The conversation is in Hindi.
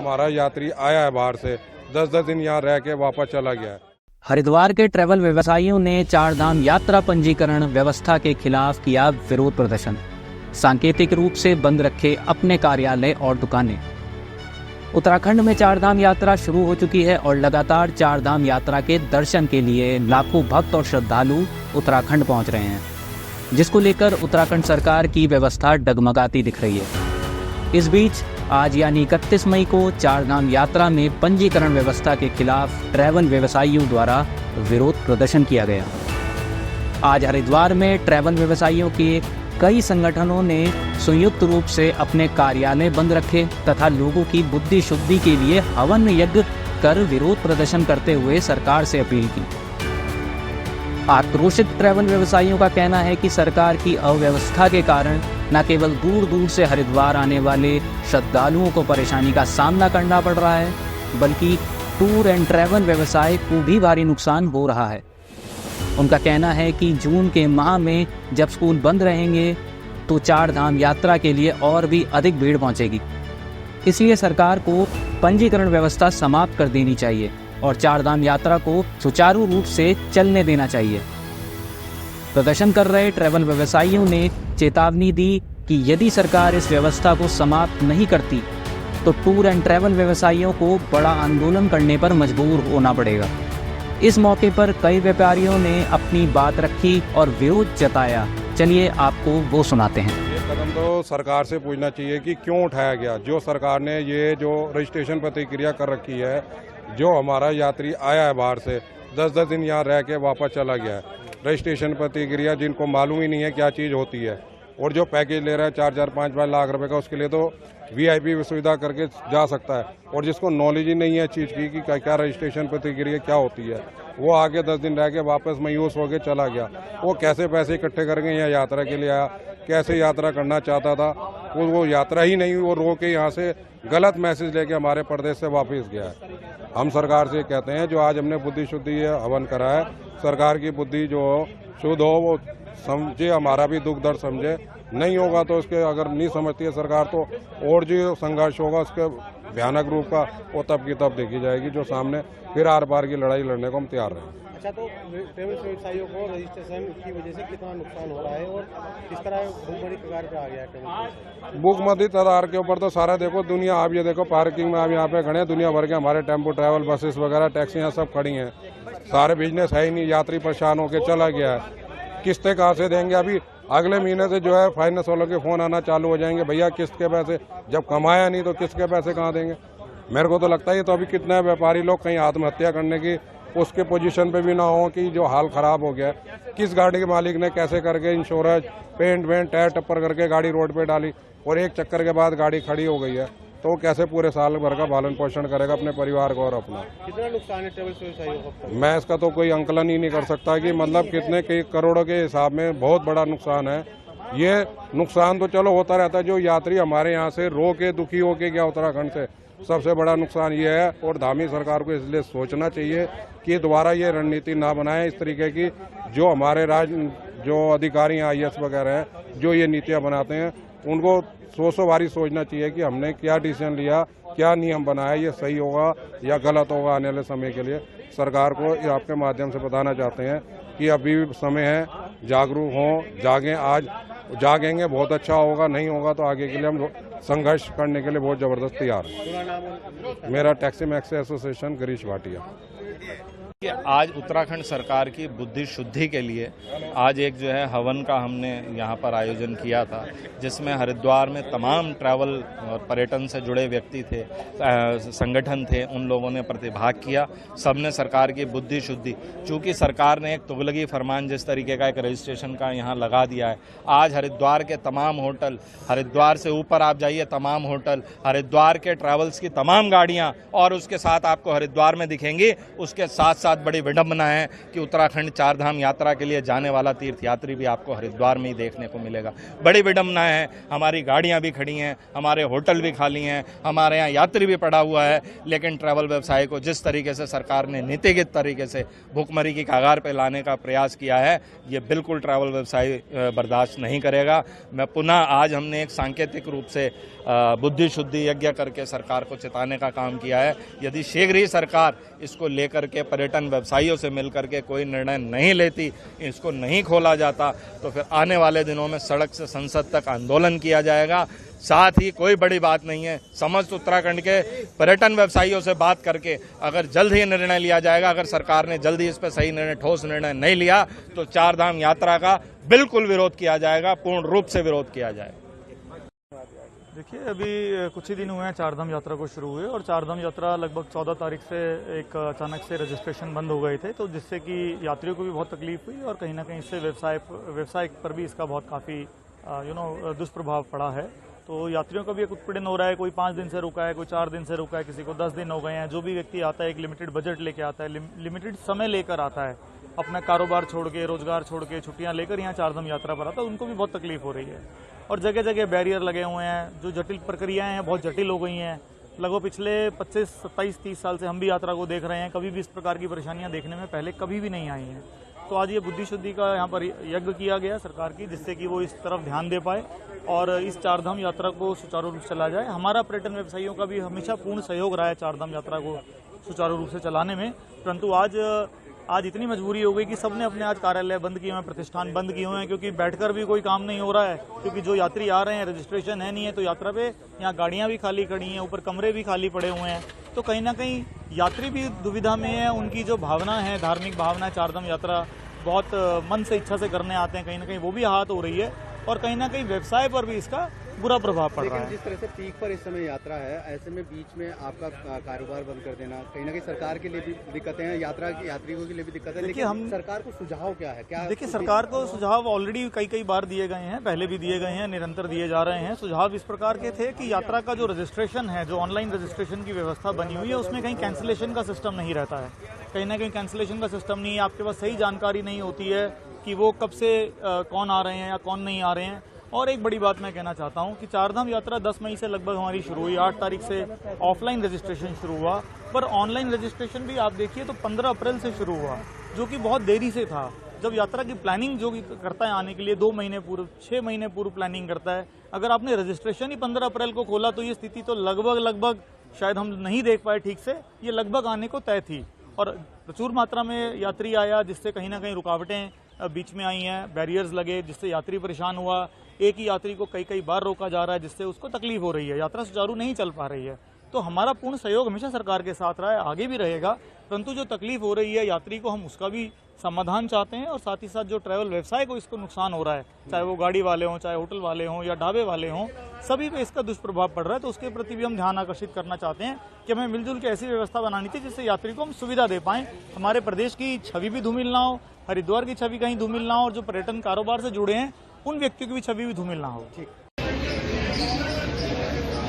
हमारा यात्री आया है बाहर से 10-10 दिन यहाँ रह के वापस चला गया है। हरिद्वार के ट्रैवल व्यवसायियों ने चारधाम यात्रा पंजीकरण व्यवस्था के खिलाफ किया विरोध प्रदर्शन। सांकेतिक रूप से बंद रखे अपने कार्यालय और दुकानें। उत्तराखंड में चारधाम यात्रा शुरू हो चुकी है और लगातार चारधाम यात्रा के दर्शन के लिए लाखों भक्त और श्रद्धालु उत्तराखंड पहुंच रहे हैं, जिसको लेकर उत्तराखंड सरकार की व्यवस्था डगमगाती दिख रही है। इस बीच आज यानी 31 मई को चारधाम यात्रा में पंजीकरण व्यवस्था के खिलाफ ट्रैवल व्यवसायियों द्वारा विरोध प्रदर्शन किया गया। आज हरिद्वार में ट्रैवल व्यवसायियों के कई संगठनों ने संयुक्त रूप से अपने कार्यालय बंद रखे तथा लोगों की बुद्धि शुद्धि के लिए हवन यज्ञ कर विरोध प्रदर्शन करते हुए सरकार से अपील की। आक्रोशित ट्रैवल व्यवसायियों का कहना है कि सरकार की अव्यवस्था के कारण न केवल दूर दूर से हरिद्वार आने वाले श्रद्धालुओं को परेशानी का सामना करना पड़ रहा है, बल्कि टूर एंड ट्रैवल व्यवसाय को भी भारी नुकसान हो रहा है। उनका कहना है कि जून के माह में जब स्कूल बंद रहेंगे तो चारधाम यात्रा के लिए और भी अधिक भीड़ पहुंचेगी। इसलिए सरकार को पंजीकरण व्यवस्था समाप्त कर देनी चाहिए और चारधाम यात्रा को सुचारू रूप से चलने देना चाहिए। प्रदर्शन कर रहे ट्रैवल व्यवसायियों ने चेतावनी दी कि यदि सरकार इस व्यवस्था को समाप्त नहीं करती तो टूर एंड ट्रैवल व्यवसायियों को बड़ा आंदोलन करने पर मजबूर होना पड़ेगा। इस मौके पर कई व्यापारियों ने अपनी बात रखी और विरोध जताया। चलिए आपको वो सुनाते हैं। ये कदम तो सरकार से पूछना चाहिए कि क्यों उठाया गया। जो सरकार ने ये जो रजिस्ट्रेशन प्रतिक्रिया कर रखी है, जो हमारा यात्री आया है बाहर से 10-10 दिन यहाँ रह के वापस चला गया है, रजिस्ट्रेशन प्रतिक्रिया जिनको मालूम ही नहीं है क्या चीज़ होती है, और जो पैकेज ले रहा है 4-4-5 लाख रुपए का, उसके लिए तो VIP सुविधा करके जा सकता है, और जिसको नॉलेज ही नहीं है चीज़ की कि क्या रजिस्ट्रेशन प्रतिक्रिया क्या होती है, वो आगे 10 दिन रह के वापस मायूस हो के चला गया। वो कैसे पैसे इकट्ठे करके यहाँ यात्रा के लिए आया, कैसे यात्रा करना चाहता था, वो यात्रा ही नहीं, वो रो के यहाँ से गलत मैसेज लेके हमारे प्रदेश से वापस गया है। हम सरकार से कहते हैं जो आज हमने बुद्धि शुद्धि हवन करा है, सरकार की बुद्धि जो शुद्ध हो, वो समझे, हमारा भी दुख दर्द समझे। नहीं होगा तो उसके अगर नहीं समझती है सरकार तो और जो संघर्ष होगा उसके भयानक रूप का वो तब की तब देखी जाएगी, जो सामने फिर आर पार की लड़ाई लड़ने को हम तैयार रहें। अच्छा, तो ट्रैवल व्यवसायियों को रजिस्ट्रेशन की वजह से कितना नुकसान हो रहा है और किस तरह भूखमरी कगार पे आ गया है? भूखमरी कगार के ऊपर तो सारा देखो दुनिया, आप ये देखो पार्किंग में आप यहाँ पे खड़े हैं, दुनिया भर के हमारे टेम्पो ट्रैवल बसेस वगैरह टैक्सियाँ सब खड़ी हैं, सारे बिजनेस है ही नहीं, यात्री परेशान होकर चला गया है। किस्तें कहाँ से देंगे? अभी अगले महीने से जो है फाइनेंस वालों के फोन आना चालू हो जाएंगे, भैया किस्त के पैसे, जब कमाया नहीं तो किस्त के पैसे कहाँ देंगे? मेरे को तो लगता है ये तो अभी कितने व्यापारी लोग कहीं आत्महत्या करने की उसके पोजीशन पे भी ना हो कि जो हाल खराब हो गया है। किस गाड़ी के मालिक ने कैसे करके इंश्योरेंस पेंट वेंट टायर टप्पर करके गाड़ी रोड पे डाली और एक चक्कर के बाद गाड़ी खड़ी हो गई है, तो कैसे पूरे साल भर का पालन पोषण करेगा अपने परिवार को और अपना? कितना नुकसान है ट्रैवल व्यवसायियों को? मैं इसका तो कोई अंकलन ही नहीं कर सकता कि मतलब कितने कई करोड़ों के हिसाब में बहुत बड़ा नुकसान है। ये नुकसान तो चलो होता रहता है, जो यात्री हमारे यहाँ से रो के दुखी होके गया उत्तराखंड से, सबसे बड़ा नुकसान ये है। और धामी सरकार को इसलिए सोचना चाहिए कि दोबारा ये रणनीति ना बनाए इस तरीके की। जो हमारे जो अधिकारी IAS वगैरह हैं, जो ये नीतियाँ बनाते हैं, उनको 100 बारी सोचना चाहिए कि हमने क्या डिसीजन लिया, क्या नियम बनाया, ये सही होगा या गलत होगा आने वाले समय के लिए। सरकार को आपके माध्यम से बताना चाहते हैं कि अभी भी समय है, जागरूक हों, जागें। आज जागेंगे बहुत अच्छा होगा, नहीं होगा तो आगे के लिए हम संघर्ष करने के लिए बहुत जबरदस्त तैयार है। मेरा taxi max association Girish Bhatia. आज उत्तराखंड सरकार की बुद्धि शुद्धि के लिए आज एक जो है हवन का हमने यहाँ पर आयोजन किया था, जिसमें हरिद्वार में तमाम ट्रैवल और पर्यटन से जुड़े व्यक्ति थे, संगठन थे, उन लोगों ने प्रतिभाग किया। सबने सरकार की बुद्धि शुद्धि, चूँकि सरकार ने एक तुगलकी फरमान जिस तरीके का एक रजिस्ट्रेशन का यहाँ लगा दिया है, आज हरिद्वार के तमाम होटल, हरिद्वार से ऊपर आप जाइए तमाम होटल, हरिद्वार के ट्रैवल्स की तमाम गाड़ियाँ और उसके साथ आपको हरिद्वार में दिखेंगी, उसके साथ साथ बड़ी विडंबना है कि उत्तराखंड चार धाम यात्रा के लिए जाने वाला तीर्थ यात्री भी आपको हरिद्वार में ही देखने को मिलेगा। बड़ी विडंबना है, हमारी गाड़ियां भी खड़ी हैं, हमारे होटल भी खाली हैं, हमारे यहाँ यात्री भी पड़ा हुआ है, लेकिन ट्रैवल व्यवसाय को जिस तरीके से सरकार ने नीतिगत तरीके से भुखमरी की कगार पर लाने का प्रयास किया है, ये बिल्कुल ट्रैवल व्यवसाय बर्दाश्त नहीं करेगा। मैं पुनः आज हमने एक सांकेतिक रूप से बुद्धि शुद्धि यज्ञ करके सरकार को चेताने का काम किया है। यदि शीघ्र ही सरकार इसको लेकर के पर्यटन व्यवसायियों से मिलकर के कोई निर्णय नहीं लेती, इसको नहीं खोला जाता, तो फिर आने वाले दिनों में सड़क से संसद तक आंदोलन किया जाएगा। साथ ही कोई बड़ी बात नहीं है, समस्त उत्तराखंड के पर्यटन व्यवसायियों से बात करके अगर जल्द ही निर्णय लिया जाएगा, अगर सरकार ने जल्दी इस पर सही निर्णय, ठोस निर्णय नहीं लिया, तो चार धाम यात्रा का बिल्कुल विरोध किया जाएगा, पूर्ण रूप से विरोध किया जाएगा। देखिए, अभी कुछ ही दिन हुए हैं चारधाम यात्रा को शुरू हुए, और चारधाम यात्रा लगभग 14 तारीख से एक अचानक से रजिस्ट्रेशन बंद हो गए थे, तो जिससे कि यात्रियों को भी बहुत तकलीफ हुई और कहीं ना कहीं इससे व्यवसाय पर भी इसका बहुत काफ़ी दुष्प्रभाव पड़ा है। तो यात्रियों का भी एक उत्पीड़न हो रहा है, कोई 5 दिन से रुका है, कोई 4 दिन से रुका है, किसी को 10 दिन हो गए हैं। जो भी व्यक्ति आता है एक लिमिटेड बजट लेके आता है, लिमिटेड समय लेकर आता है, अपना कारोबार छोड़ के, रोजगार छोड़ के, छुट्टियां लेकर यहाँ चारधाम यात्रा पर आता है, उनको भी बहुत तकलीफ हो रही है। और जगह जगह बैरियर लगे हुए हैं, जो जटिल प्रक्रियाएं हैं बहुत जटिल हो गई हैं। लगभग पिछले 25, 27, 30 साल से हम भी यात्रा को देख रहे हैं, कभी भी इस प्रकार की परेशानियां देखने में पहले कभी भी नहीं आई हैं। तो आज ये बुद्धि शुद्धि का यहाँ पर यज्ञ किया गया सरकार की, जिससे कि वो इस तरफ ध्यान दे पाए और इस चारधाम यात्रा को सुचारू रूप से चला जाए। हमारा पर्यटन व्यवसायियों का भी हमेशा पूर्ण सहयोग रहा है चारधाम यात्रा को सुचारू रूप से चलाने में, परंतु आज इतनी मजबूरी हो गई कि सबने अपने आज कार्यालय बंद किए हुए हैं, प्रतिष्ठान बंद किए हुए हैं, क्योंकि बैठकर भी कोई काम नहीं हो रहा है, क्योंकि जो यात्री आ रहे हैं रजिस्ट्रेशन है नहीं है, तो यात्रा पे यहाँ गाड़ियाँ भी खाली खड़ी हैं, ऊपर कमरे भी खाली पड़े हुए हैं। तो कहीं ना कहीं यात्री भी दुविधा में है, उनकी जो भावना है, धार्मिक भावना है, चारधाम यात्रा बहुत मन से इच्छा से करने आते हैं, कहीं ना कहीं वो भी आहत हो रही है और कहीं ना कहीं व्यवसाय पर भी इसका बुरा प्रभाव पड़ रहा है। जिस तरह से पीक पर इस समय यात्रा है, ऐसे में बीच में आपका कारोबार बंद कर देना कहीं ना कहीं सरकार के लिए भी दिक्कतें हैं, यात्रियों के लिए भी दिक्कतें हैं। लेकिन हम सरकार को सुझाव क्या है? क्या देखिए, सरकार को सुझाव ऑलरेडी कई बार दिए गए हैं, पहले भी दिए गए हैं, निरंतर दिए जा रहे हैं। सुझाव इस प्रकार के थे कि यात्रा का जो रजिस्ट्रेशन है, जो ऑनलाइन रजिस्ट्रेशन की व्यवस्था बनी हुई है, उसमें कहीं कैंसिलेशन का सिस्टम नहीं रहता है, कहीं ना कहीं कैंसिलेशन का सिस्टम नहीं है, आपके पास सही जानकारी नहीं होती है कि वो कब से कौन आ रहे हैं या कौन नहीं आ रहे हैं। और एक बड़ी बात मैं कहना चाहता हूं कि चारधाम यात्रा 10 मई से लगभग हमारी शुरू हुई, 8 तारीख से ऑफलाइन रजिस्ट्रेशन शुरू हुआ, पर ऑनलाइन रजिस्ट्रेशन भी आप देखिए तो 15 अप्रैल से शुरू हुआ, जो कि बहुत देरी से था। जब यात्रा की प्लानिंग जो करता है आने के लिए 2 महीने पूर्व, 6 महीने पूर्व प्लानिंग करता है, अगर आपने रजिस्ट्रेशन ही 15 अप्रैल को खोला तो ये स्थिति तो लगभग शायद हम नहीं देख पाए ठीक से, ये लगभग आने को तय थी। और प्रचुर मात्रा में यात्री आया, जिससे कहीं ना कहीं रुकावटें बीच में आई हैं, बैरियर्स लगे, जिससे यात्री परेशान हुआ। एक ही यात्री को कई बार रोका जा रहा है, जिससे उसको तकलीफ हो रही है, यात्रा सुचारू नहीं चल पा रही है। तो हमारा पूर्ण सहयोग हमेशा सरकार के साथ रहा है, आगे भी रहेगा, परंतु जो तकलीफ हो रही है यात्री को, हम उसका भी समाधान चाहते हैं। और साथ ही साथ जो ट्रैवल व्यवसाय को इसको नुकसान हो रहा है, चाहे वो गाड़ी वाले हों, चाहे होटल वाले हों या ढाबे वाले हों, सभी पे इसका दुष्प्रभाव पड़ रहा है। तो उसके प्रति भी हम ध्यान आकर्षित करना चाहते हैं कि हमें मिलजुल के ऐसी व्यवस्था बनानी चाहिए जिससे यात्री को हम सुविधा दे पाएं, हमारे प्रदेश की छवि भी धूमिल ना हो, हरिद्वार की छवि कहीं धूमिल ना हो, और जो पर्यटन कारोबार से जुड़े हैं उन व्यक्तियों की भी छवि भी धूमिल ना हो। ठीक।